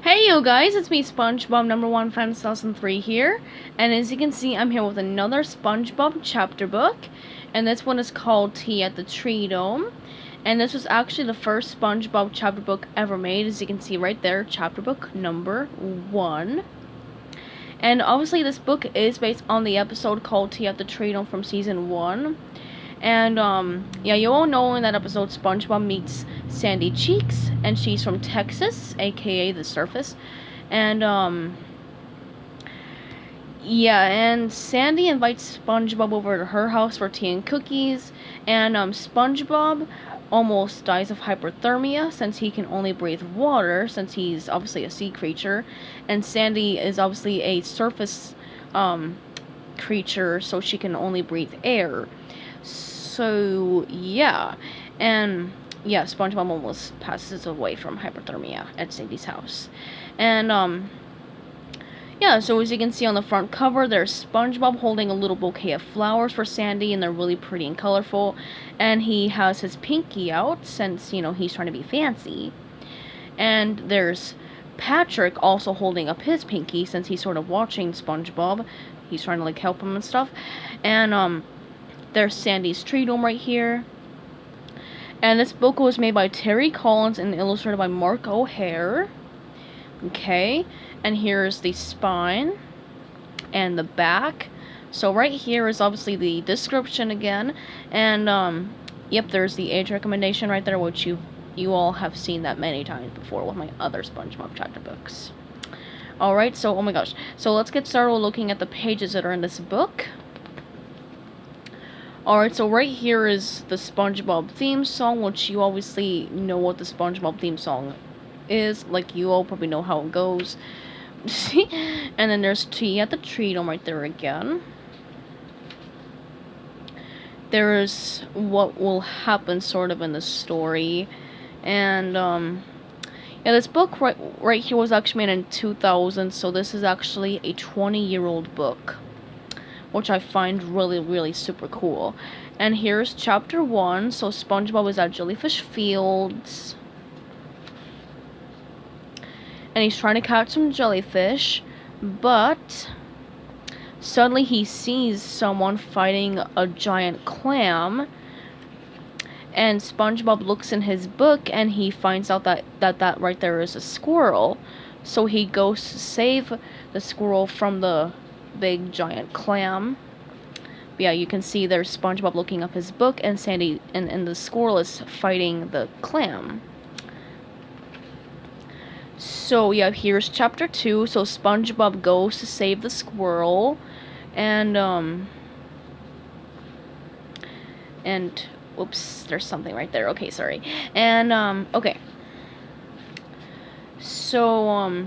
Hey you guys, it's me SpongeBob number 1 fan 2003 here, and as you can see I'm here with another SpongeBob chapter book, and this one is called Tea at the Treedome, and this was actually the first SpongeBob chapter book ever made, as you can see right there, chapter book number 1. And obviously this book is based on the episode called Tea at the Treedome from season 1. And, yeah, you all know in that episode, SpongeBob meets Sandy Cheeks, and she's from Texas, aka the Surface. And, yeah, and Sandy invites SpongeBob over to her house for tea and cookies, and, SpongeBob almost dies of hypothermia since he can only breathe water, since he's obviously a sea creature, and Sandy is obviously a surface, creature, so she can only breathe air. So, yeah. And, yeah, SpongeBob almost passes away from hypothermia at Sandy's house. And, yeah, so as you can see on the front cover, there's SpongeBob holding a little bouquet of flowers for Sandy, and they're really pretty and colorful. And he has his pinky out, since, you know, he's trying to be fancy. And there's Patrick also holding up his pinky, since he's sort of watching SpongeBob. He's trying to, like, help him and stuff. And, there's Sandy's Treedome right here. And this book was made by Terry Collins and illustrated by Mark O'Hare. Okay. And here's the spine and the back. So right here is obviously the description again. And, yep, there's the age recommendation right there, which you all have seen that many times before with my other SpongeBob chapter books. Alright, so, oh my gosh. So let's get started looking at the pages that are in this book. Alright, so right here is the SpongeBob theme song, which you obviously know what the SpongeBob theme song is. Like, you all probably know how it goes. And then there's Tea at the Treedome right there again. There's what will happen sort of in the story. And, yeah, this book right here was actually made in 2000, so this is actually a 20-year-old book, which I find really, really super cool. And here's chapter 1. So SpongeBob is at Jellyfish Fields, and he's trying to catch some jellyfish, but suddenly he sees someone fighting a giant clam, and SpongeBob looks in his book and he finds out that right there is a squirrel. So he goes to save the squirrel from the big giant clam. But yeah, you can see there's SpongeBob looking up his book, and Sandy and the squirrel is fighting the clam. So yeah, here's chapter 2. So SpongeBob goes to save the squirrel, and oops, there's something right there. Okay, sorry. And okay. So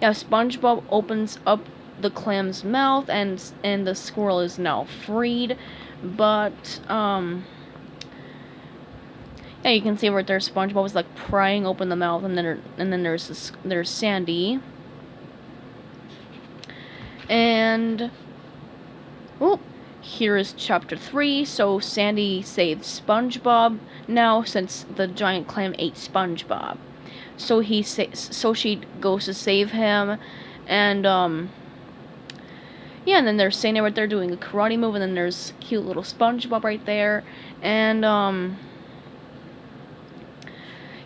yeah, SpongeBob opens up the clam's mouth, and the squirrel is now freed. But yeah, you can see right there SpongeBob is like prying open the mouth, and then there's Sandy. And oh, here is chapter 3. So Sandy saves SpongeBob now, since the giant clam ate SpongeBob. So she goes to save him, and yeah, and then there's Sandy right there doing a karate move, and then there's cute little SpongeBob right there, and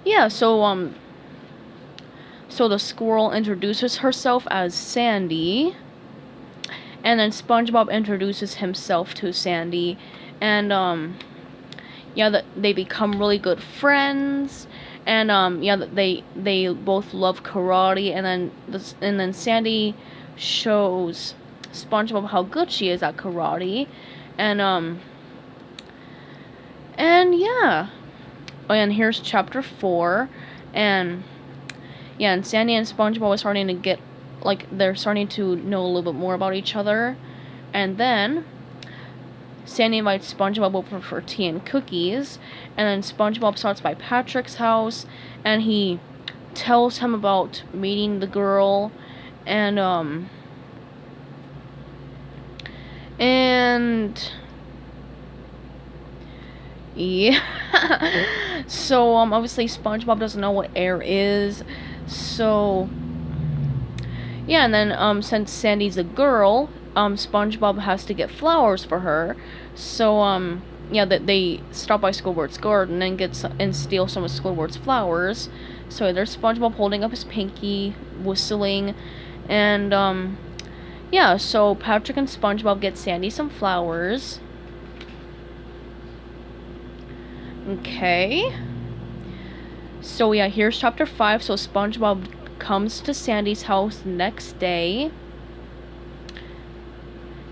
yeah, so the squirrel introduces herself as Sandy, and then SpongeBob introduces himself to Sandy, and yeah, they become really good friends, and yeah, they both love karate, and then Sandy shows SpongeBob how good she is at karate, and yeah. Oh, and here's chapter 4, and yeah, and Sandy and SpongeBob are starting to get, like, they're starting to know a little bit more about each other, and then Sandy invites SpongeBob over for tea and cookies, and then SpongeBob starts by Patrick's house, and he tells him about meeting the girl, and yeah. So obviously SpongeBob doesn't know what air is, So yeah, and then since Sandy's a girl, SpongeBob has to get flowers for her. So yeah, that they stop by Squidward's garden and steal some of Squidward's flowers. So there's SpongeBob holding up his pinky, whistling, and yeah, so Patrick and SpongeBob get Sandy some flowers. Okay. So yeah, here's chapter 5. So SpongeBob comes to Sandy's house the next day.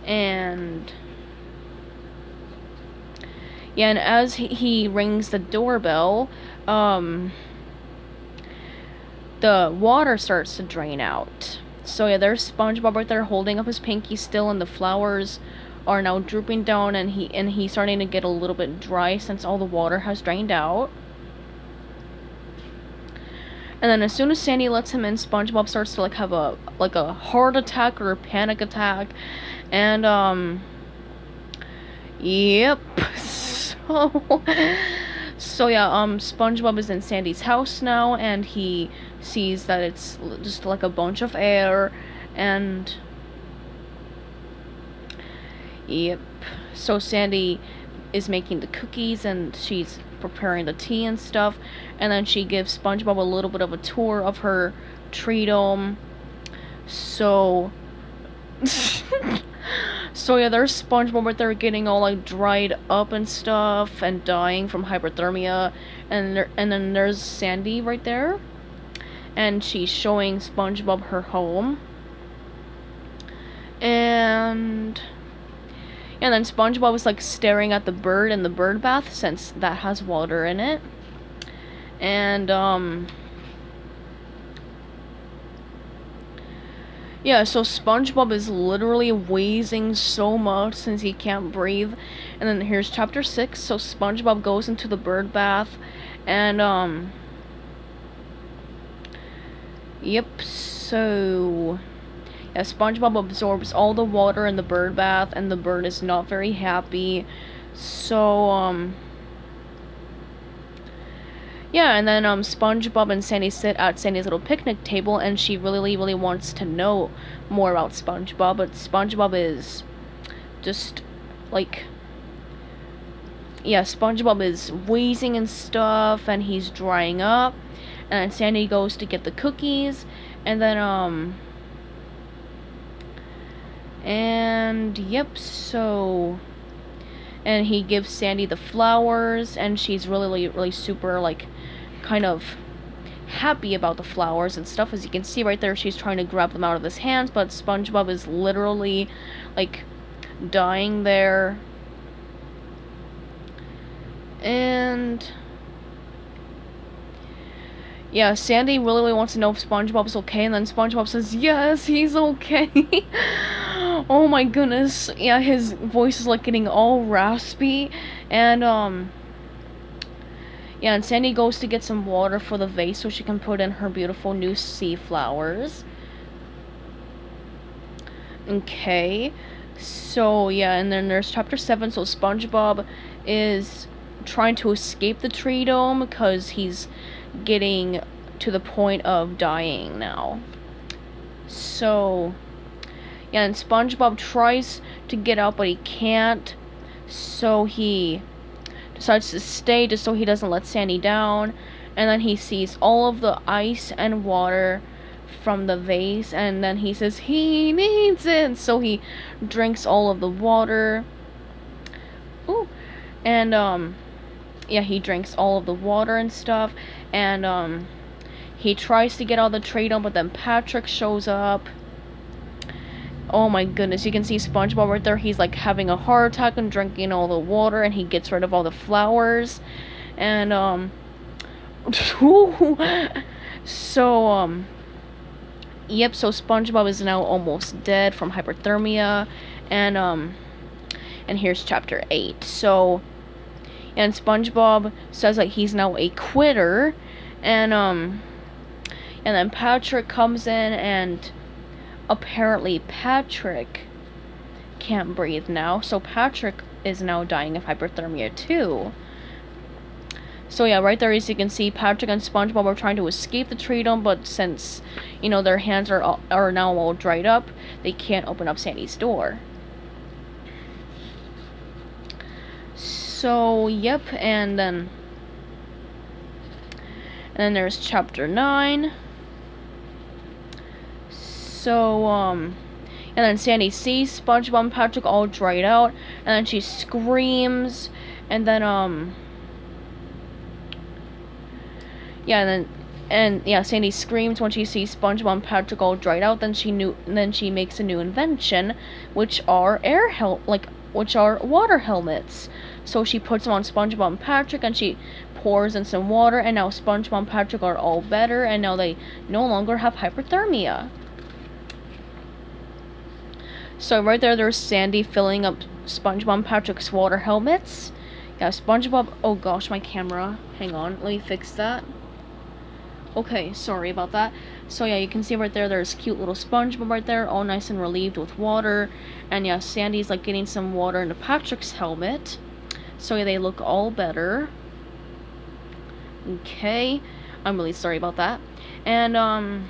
And yeah, and as he rings the doorbell, the water starts to drain out. So yeah, there's SpongeBob right there holding up his pinky still, and the flowers are now drooping down, and he's starting to get a little bit dry since all the water has drained out. And then as soon as Sandy lets him in, SpongeBob starts to have a heart attack or a panic attack, and yep. So yeah, SpongeBob is in Sandy's house now, and he sees that it's just a bunch of air, and yep. So Sandy is making the cookies, and she's preparing the tea and stuff, and then she gives SpongeBob a little bit of a tour of her Treedome. So so yeah, there's SpongeBob right there getting all dried up and stuff and dying from hypothermia, and then there's Sandy right there, and she's showing SpongeBob her home. And then SpongeBob was staring at the bird in the bird bath, since that has water in it. And yeah, so SpongeBob is literally wheezing so much since he can't breathe. And then here's chapter 6. So SpongeBob goes into the bird bath, and yep, so yeah, SpongeBob absorbs all the water in the bird bath, and the bird is not very happy. So yeah, and then SpongeBob and Sandy sit at Sandy's little picnic table, and she really wants to know more about SpongeBob, but SpongeBob is just yeah, SpongeBob is wheezing and stuff, and he's drying up. And then Sandy goes to get the cookies, and then and yep, so and he gives Sandy the flowers, and she's really super kind of happy about the flowers and stuff. As you can see right there, she's trying to grab them out of his hands, but SpongeBob is literally dying there. And yeah, Sandy really wants to know if SpongeBob's okay, and then SpongeBob says yes, he's okay. Oh my goodness. Yeah, his voice is getting all raspy, and yeah, and Sandy goes to get some water for the vase so she can put in her beautiful new sea flowers. Okay, so yeah, and then there's chapter 7. So SpongeBob is trying to escape the Treedome because he's getting to the point of dying now. So yeah, and SpongeBob tries to get out, but he can't. So he decides to stay just so he doesn't let Sandy down. And then he sees all of the ice and water from the vase, and then he says he needs it. So he drinks all of the water. Ooh. And yeah, he drinks all of the water and stuff, and he tries to get out of the Treedome, but then Patrick shows up. Oh my goodness, you can see SpongeBob right there. He's having a heart attack and drinking all the water, and he gets rid of all the flowers. And so yep, so SpongeBob is now almost dead from hypothermia. And here's chapter 8. So and SpongeBob says that he's now a quitter, and then Patrick comes in, and apparently Patrick can't breathe now, so Patrick is now dying of hypothermia too. So yeah, right there, as you can see, Patrick and SpongeBob are trying to escape the Treedome, but since, you know, their hands are now all dried up, they can't open up Sandy's door. So yep, and then there's chapter 9. So and then Sandy sees SpongeBob and Patrick all dried out, and then she screams, and then Sandy screams when she sees SpongeBob and Patrick all dried out. Then she makes a new invention, which are which are water helmets. So she puts them on SpongeBob and Patrick, and she pours in some water, and now SpongeBob and Patrick are all better, and now they no longer have hypothermia. So right there's Sandy filling up SpongeBob and Patrick's water helmets. Yeah, SpongeBob. Oh gosh, my camera. Hang on, let me fix that. Okay, sorry about that. So yeah, you can see right there's cute little SpongeBob right there, all nice and relieved with water. And yeah, Sandy's like getting some water into Patrick's helmet. So yeah, they look all better. Okay, I'm really sorry about that. And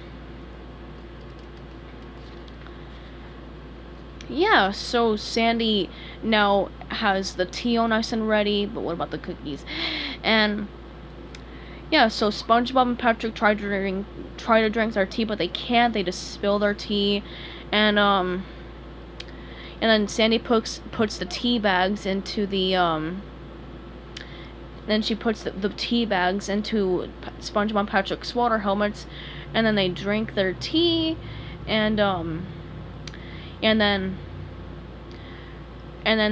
yeah, so Sandy now has the tea all nice and ready, but what about the cookies? And yeah, so SpongeBob and Patrick try to drink their tea, but they can't. They just spill their tea, and then Sandy puts the tea bags into the Then she puts the tea bags into SpongeBob and Patrick's water helmets, and then they drink their tea, and then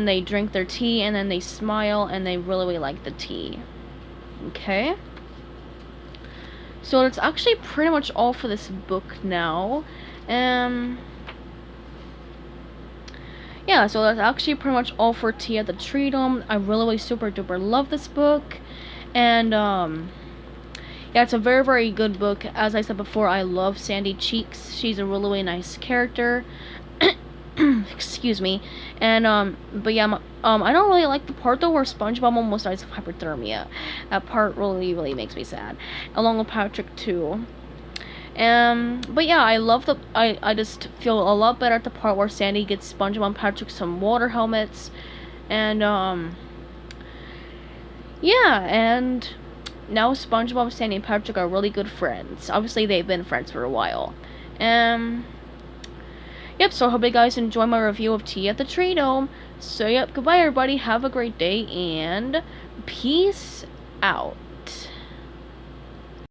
they drink their tea, and then they smile, and they really like the tea. Okay. So that's actually pretty much all for this book now. Yeah, so that's actually pretty much all for Tea at the Treedome. I really super duper love this book. And yeah, it's a very, very good book. As I said before, I love Sandy Cheeks. She's a really nice character. Excuse me. And but yeah, I don't really like the part though where SpongeBob almost dies of hypothermia. That part really makes me sad, along with Patrick too. But yeah, I just feel a lot better at the part where Sandy gets SpongeBob and Patrick some water helmets. And yeah, and now SpongeBob, Sandy, and Patrick are really good friends. Obviously they've been friends for a while. Yep, so I hope you guys enjoy my review of Tea at the Treedome. So yep, goodbye everybody, have a great day, and peace out.